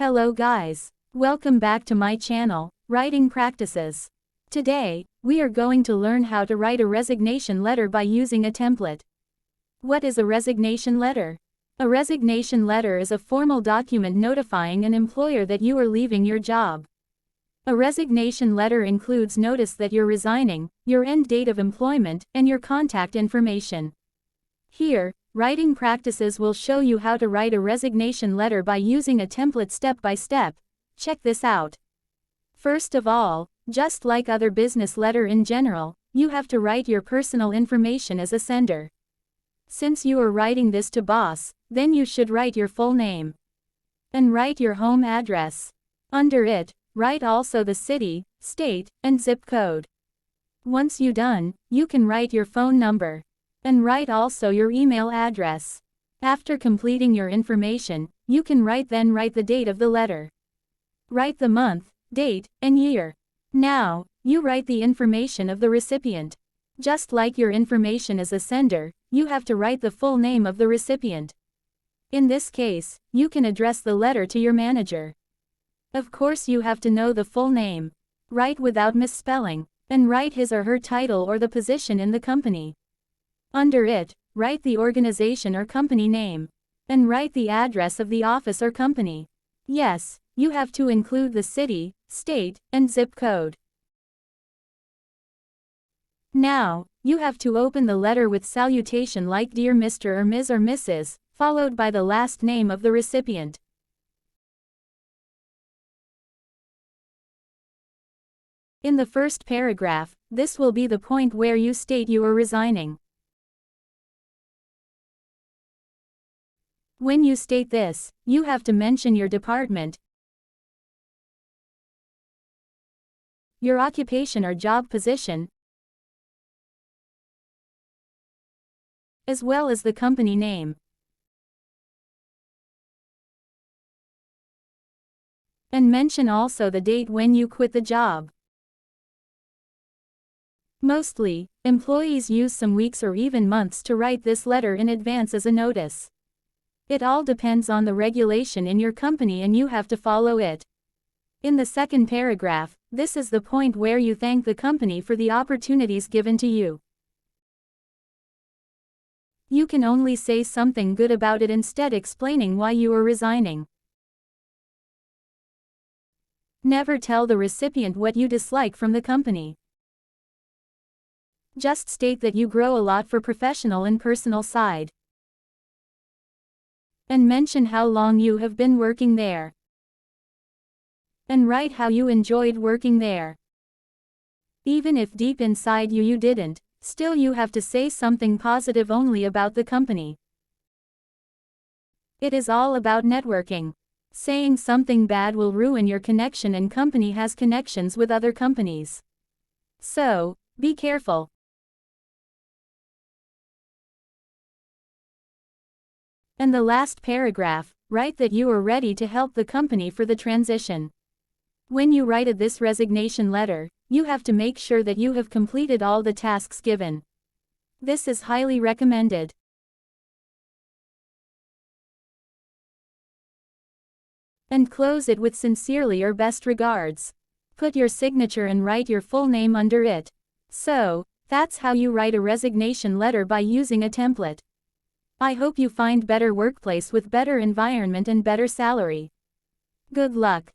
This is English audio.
Hello guys. Welcome back to my channel, Writing Practices. Today, we are going to learn how to write a resignation letter by using a template. What is a resignation letter? A resignation letter is a formal document notifying an employer that you are leaving your job. A resignation letter includes notice that you're resigning, your end date of employment, and your contact information. Here, Writing Practices will show you how to write a resignation letter by using a template step by step. Check this out. First of all, just like other business letter in general, you have to write your personal information as a sender. Since you are writing this to boss, then you should write your full name. And write your home address. Under it, write also the city, state, and zip code. Once you done, you can write your phone number. And write also your email address. After completing your information, you can write the date of the letter. Write the month, date, and year. Now, you write the information of the recipient. Just like your information as a sender, you have to write the full name of the recipient. In this case, you can address the letter to your manager. Of course you have to know the full name. Write without misspelling, and write his or her title or the position in the company. Under it, write the organization or company name. And write the address of the office or company. Yes, you have to include the city, state, and zip code. Now, you have to open the letter with salutation like Dear Mr. or Ms. or Mrs., followed by the last name of the recipient. In the first paragraph, this will be the point where you state you are resigning. When you state this, you have to mention your department, your occupation or job position, as well as the company name. And mention also the date when you quit the job. Mostly, employees use some weeks or even months to write this letter in advance as a notice. It all depends on the regulation in your company and you have to follow it. In the second paragraph, this is the point where you thank the company for the opportunities given to you. You can only say something good about it instead explaining why you are resigning. Never tell the recipient what you dislike from the company. Just state that you grow a lot for professional and personal side. And mention how long you have been working there. And write how you enjoyed working there. Even if deep inside you didn't, still you have to say something positive only about the company. It is all about networking. Saying something bad will ruin your connection and company has connections with other companies. So, be careful. And the last paragraph, write that you are ready to help the company for the transition. When you write this resignation letter, you have to make sure that you have completed all the tasks given. This is highly recommended. And close it with sincerely or best regards. Put your signature and write your full name under it. So, that's how you write a resignation letter by using a template. I hope you find better workplace with better environment and better salary. Good luck.